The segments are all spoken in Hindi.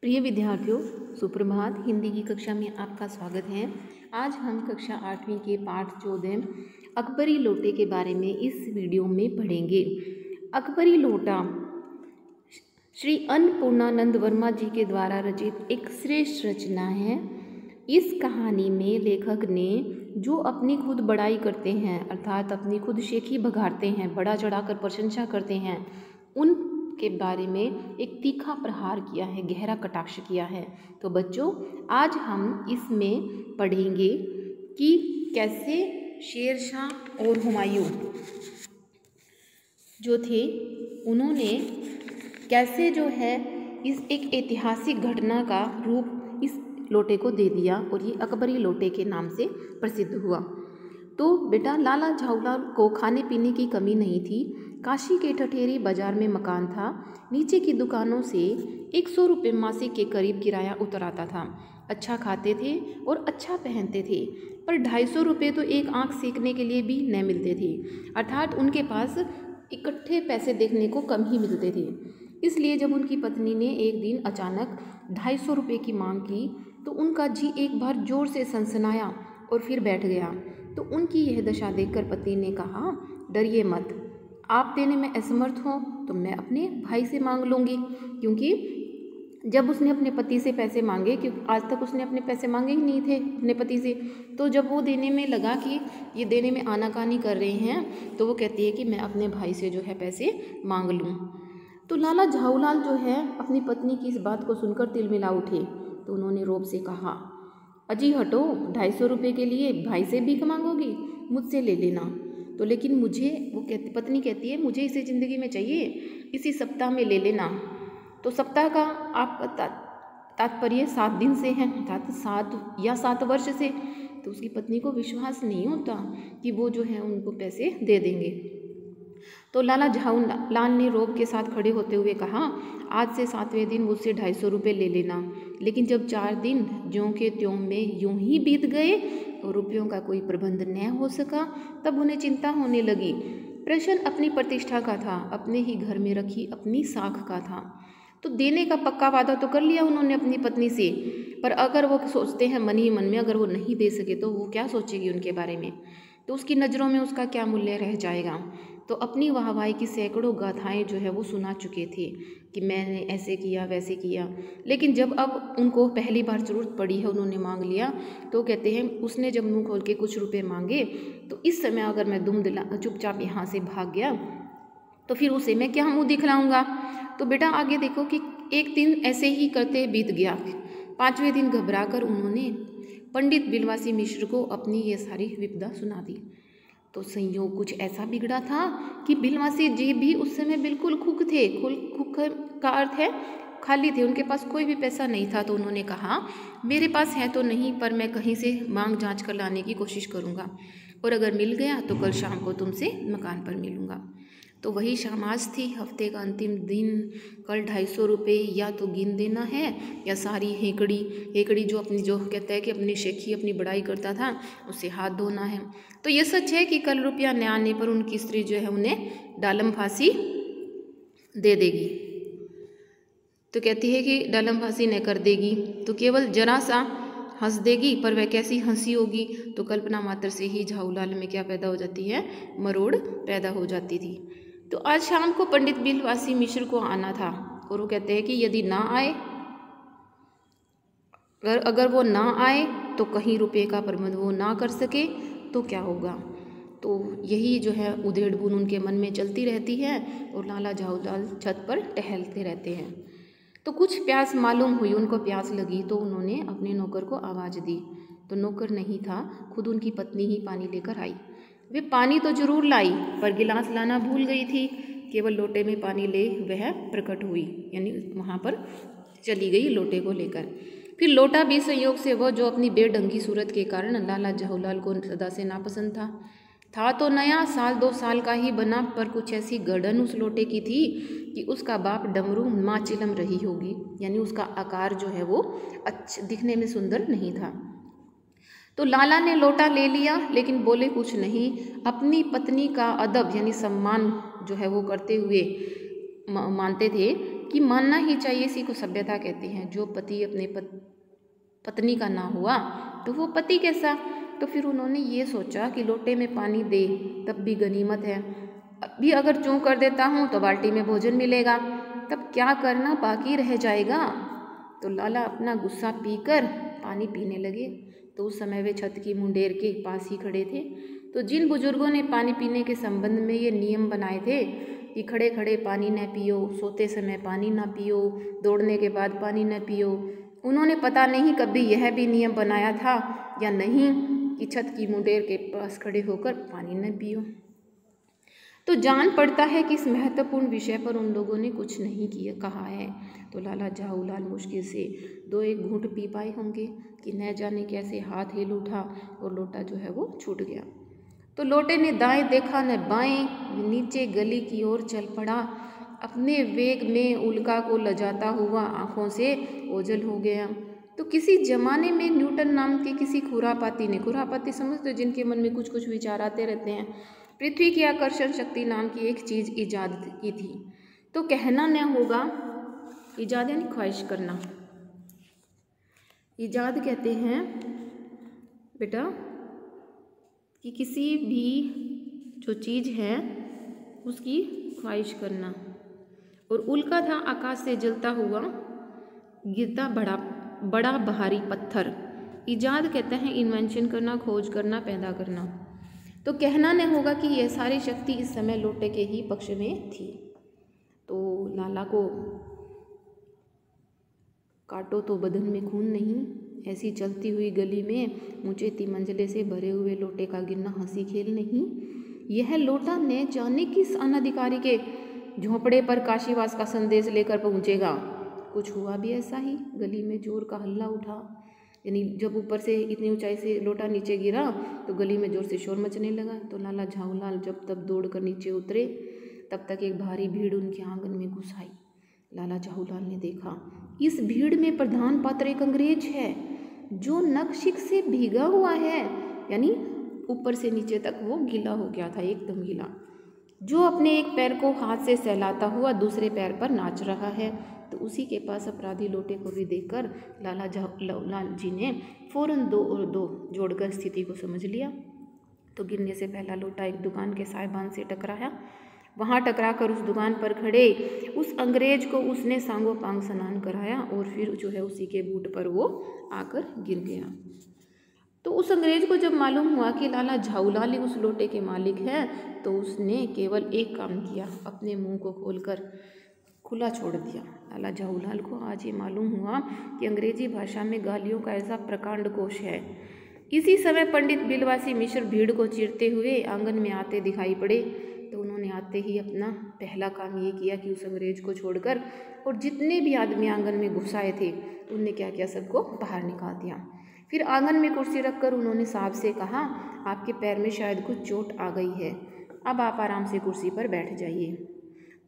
प्रिय विद्यार्थियों, सुप्रभात। हिंदी की कक्षा में आपका स्वागत है। आज हम कक्षा 8वीं के पाठ 14 अकबरी लोटे के बारे में इस वीडियो में पढ़ेंगे। अकबरी लोटा श्री अन्नपूर्णानंद वर्मा जी के द्वारा रचित एक श्रेष्ठ रचना है। इस कहानी में लेखक ने जो अपनी खुद बड़ाई करते हैं, अर्थात अपनी खुद शेखी बघाड़ते हैं, बड़ा चढ़ाकर प्रशंसा करते हैं, उन के बारे में एक तीखा प्रहार किया है, गहरा कटाक्ष किया है। तो बच्चों, आज हम इसमें पढ़ेंगे कि कैसे शेरशाह और हुमायूं जो थे उन्होंने कैसे जो है इस एक ऐतिहासिक घटना का रूप इस लोटे को दे दिया और ये अकबरी लोटे के नाम से प्रसिद्ध हुआ। तो बेटा, लाला झाऊलाल को खाने पीने की कमी नहीं थी। काशी के ठठेरी बाजार में मकान था। नीचे की दुकानों से 100 रुपये मासिक के करीब किराया उतर आता था। अच्छा खाते थे और अच्छा पहनते थे, पर 250 रुपये तो एक आंख सेकने के लिए भी न मिलते थे, अर्थात उनके पास इकट्ठे पैसे देखने को कम ही मिलते थे। इसलिए जब उनकी पत्नी ने एक दिन अचानक 250 रुपये की मांग की तो उनका जी एक बार जोर से सनसनाया और फिर बैठ गया। तो उनकी यह दशा देखकर पति ने कहा, डरिए मत, आप देने में असमर्थ हो तो मैं अपने भाई से मांग लूँगी। क्योंकि जब उसने अपने पति से पैसे मांगे, क्योंकि आज तक उसने अपने पैसे मांगे ही नहीं थे अपने पति से, तो जब वो देने में लगा कि ये देने में आनाकानी कर रहे हैं, तो वो कहती है कि मैं अपने भाई से जो है पैसे मांग लूँ। तो लाला झाऊलाल जो है अपनी पत्नी की इस बात को सुनकर तिलमिला उठे। तो उन्होंने रोब से कहा, अजी हटो, 250 रुपये के लिए भाई से भीख मांगोगी? मुझसे ले लेना। तो लेकिन मुझे, पत्नी कहती है, मुझे इसे ज़िंदगी में चाहिए, इसी सप्ताह में ले लेना। तो सप्ताह का आपका तात्पर्य 7 दिन से है, अर्थात 7 वर्ष से। तो उसकी पत्नी को विश्वास नहीं होता कि वो जो है उनको पैसे दे देंगे। तो लाला झाऊलाल ने रोब के साथ खड़े होते हुए कहा, आज से 7वें दिन मुझसे 250 रुपये ले लेना। लेकिन जब 4 दिन ज्यों के त्यों में यूं ही बीत गए और रुपयों का कोई प्रबंध न हो सका, तब उन्हें चिंता होने लगी। प्रश्न अपनी प्रतिष्ठा का था, अपने ही घर में रखी अपनी साख का था। तो देने का पक्का वादा तो कर लिया उन्होंने अपनी पत्नी से, पर अगर वो सोचते हैं मन ही मन में, अगर वो नहीं दे सके तो वो क्या सोचेगी उनके बारे में, तो उसकी नज़रों में उसका क्या मूल्य रह जाएगा। तो अपनी वाहवाही की सैकड़ों गाथाएं जो है वो सुना चुके थे कि मैंने ऐसे किया वैसे किया। लेकिन जब अब उनको पहली बार ज़रूरत पड़ी है, उन्होंने मांग लिया, तो कहते हैं उसने जब मुंह खोल के कुछ रुपए मांगे, तो इस समय अगर मैं चुपचाप यहाँ से भाग गया तो फिर उसे मैं क्या मुँह दिखलाऊँगा। तो बेटा आगे देखो कि एक दिन ऐसे ही करते बीत गया। 5वें दिन घबरा कर उन्होंने पंडित बिलवासी मिश्र को अपनी ये सारी विपदा सुना दी। तो संयोग कुछ ऐसा बिगड़ा था कि बिलवासी जी भी उस समय बिल्कुल खुक थे। खुक का अर्थ है खाली थे, उनके पास कोई भी पैसा नहीं था। तो उन्होंने कहा, मेरे पास है तो नहीं, पर मैं कहीं से मांग जांच कर लाने की कोशिश करूँगा, और अगर मिल गया तो कल शाम को तुमसे मकान पर मिलूँगा। तो वही शाम आज थी, हफ्ते का अंतिम दिन। कल 250 रुपये या तो गिन देना है या सारी हेकड़ी जो कहता है कि अपनी शेखी अपनी बड़ाई करता था, उससे हाथ धोना है। तो ये सच है कि कल रुपया न आने पर उनकी स्त्री जो है उन्हें डालम फांसी दे देगी। तो कहती है कि डालम फांसी न कर देगी तो केवल जरा सा हंस देगी, पर वह कैसी हंसी होगी। तो कल्पना मात्र से ही झाऊलाल में क्या पैदा हो जाती है, मरोड़ पैदा हो जाती थी। तो आज शाम को पंडित बिलवासी मिश्र को आना था, और वो कहते हैं कि यदि ना आए, अगर वो ना आए तो कहीं रुपये का प्रबंध वो ना कर सके तो क्या होगा। तो यही जो है उधेड़ बुन उनके मन में चलती रहती है, और लाला झाऊलाल छत पर टहलते रहते हैं। तो कुछ प्यास मालूम हुई, उनको प्यास लगी, तो उन्होंने अपने नौकर को आवाज़ दी। तो नौकर नहीं था, खुद उनकी पत्नी ही पानी लेकर आई। वे पानी तो जरूर लाई, पर गिलास लाना भूल गई थी। केवल लोटे में पानी ले वह प्रकट हुई, यानी वहाँ पर चली गई लोटे को लेकर। फिर लोटा भी संयोग से वह जो अपनी बेढंगी सूरत के कारण लाला झाऊलाल को सदा से नापसंद था तो नया, 1-2 साल का ही बना, पर कुछ ऐसी गड़न उस लोटे की थी कि उसका बाप डमरू माँ चिलम रही होगी, यानी उसका आकार जो है वो दिखने में सुंदर नहीं था। तो लाला ने लोटा ले लिया, लेकिन बोले कुछ नहीं। अपनी पत्नी का अदब यानी सम्मान जो है वो करते हुए मानते थे कि मानना ही चाहिए, इसी को सभ्यता कहते हैं। जो पति अपने पत्नी का ना हुआ तो वो पति कैसा। तो फिर उन्होंने ये सोचा कि लोटे में पानी दे तब भी गनीमत है, अभी अगर चूँ कर देता हूँ तो बाल्टी में भोजन मिलेगा, तब क्या करना बाकी रह जाएगा। तो लाला अपना गुस्सा पीकर पानी पीने लगे। तो उस समय वे छत की मुंडेर के पास ही खड़े थे। तो जिन बुजुर्गों ने पानी पीने के संबंध में ये नियम बनाए थे कि खड़े खड़े पानी न पियो, सोते समय पानी ना पियो, दौड़ने के बाद पानी न पियो, उन्होंने पता नहीं कभी यह भी नियम बनाया था या नहीं कि छत की मुंडेर के पास खड़े होकर पानी न पियो। तो जान पड़ता है कि इस महत्वपूर्ण विषय पर उन लोगों ने कुछ नहीं किया कहा है। तो लाला झाऊलाल मुश्किल से 2-1 घूंट पी पाए होंगे कि न जाने कैसे हाथ हिल उठा और लोटा जो है वो छूट गया। तो लोटे ने दाएं देखा न बाएं, नीचे गली की ओर चल पड़ा। अपने वेग में उल्का को लजाता हुआ आंखों से ओझल हो गया। तो किसी जमाने में न्यूटन नाम के किसी खुरापाती ने, खुरापाती समझते हो जिनके मन में कुछ कुछ विचार आते रहते हैं, पृथ्वी की आकर्षण शक्ति नाम की एक चीज़ ईजाद की थी। तो कहना न होगा, ईजाद यानी ख्वाहिश करना, ईजाद कहते हैं बेटा कि किसी भी जो चीज़ है उसकी ख्वाहिश करना। और उल्का था आकाश से जलता हुआ गिरता बड़ा भारी पत्थर। ईजाद कहते हैं इन्वेंशन करना, खोज करना, पैदा करना। तो कहना न होगा कि यह सारी शक्ति इस समय लोटे के ही पक्ष में थी। तो लाला को काटो तो बदन में खून नहीं, ऐसी चलती हुई गली में ऊंचे तिमंजले से भरे हुए लोटे का गिरना हंसी खेल नहीं। यह लोटा न जाने किस अनधिकारी के झोंपड़े पर काशीवास का संदेश लेकर पहुंचेगा। कुछ हुआ भी ऐसा ही। गली में जोर का हल्ला उठा, यानी जब ऊपर से इतनी ऊंचाई से लोटा नीचे गिरा तो गली में जोर से शोर मचने लगा। तो लाला झाऊलाल जब तब दौड़कर नीचे उतरे, तब तक एक भारी भीड़ उनके आंगन में घुस आई। लाला झाऊलाल ने देखा, इस भीड़ में प्रधान पात्र एक अंग्रेज है जो नखशिख से भीगा हुआ है, यानी ऊपर से नीचे तक वो गीला हो गया था, एकदम गीला, जो अपने एक पैर को हाथ से सहलाता हुआ दूसरे पैर पर नाच रहा है। तो उसी के पास अपराधी लोटे को भी देखकर लाला झाऊलाल जी ने फौरन 2 और 2 जोड़कर स्थिति को समझ लिया। तो गिरने से पहला लोटा एक दुकान के साइबान से टकराया। वहाँ टकराकर उस दुकान पर खड़े उस अंग्रेज को उसने सांगो पांग स्नान कराया और फिर जो है उसी के बूट पर वो आकर गिर गया। तो उस अंग्रेज को जब मालूम हुआ कि लाला झाऊलाल ही उस लोटे के मालिक हैं, तो उसने केवल एक काम किया, अपने मुंह को खोलकर खुला छोड़ दिया। लाला झाऊलाल को आज ये मालूम हुआ कि अंग्रेजी भाषा में गालियों का ऐसा प्रकांड कोश है। इसी समय पंडित बिलवासी मिश्र भीड़ को चीरते हुए आंगन में आते दिखाई पड़े। तो उन्होंने आते ही अपना पहला काम ये किया कि उस अंग्रेज को छोड़कर और जितने भी आदमी आंगन में घुस आए थे उनने क्या किया, सबको बाहर निकाल दिया। फिर आंगन में कुर्सी रखकर उन्होंने साहब से कहा, आपके पैर में शायद कुछ चोट आ गई है, अब आप आराम से कुर्सी पर बैठ जाइए।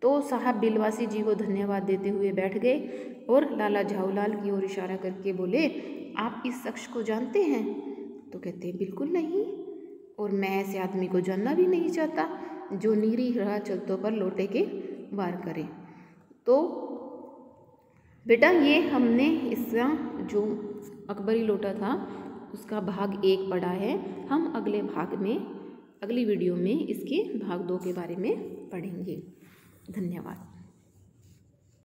तो साहब बिलवासी जी को धन्यवाद देते हुए बैठ गए और लाला झाऊलाल की ओर इशारा करके बोले, आप इस शख्स को जानते हैं? तो कहते हैं बिल्कुल नहीं, और मैं ऐसे आदमी को जानना भी नहीं चाहता जो नीरी राह चलतों पर लोटे के वार करे। तो बेटा ये हमने इसका जो अकबरी लोटा था उसका भाग 1 पढ़ा है। हम अगले भाग में, अगली वीडियो में इसके भाग 2 के बारे में पढ़ेंगे। धन्यवाद।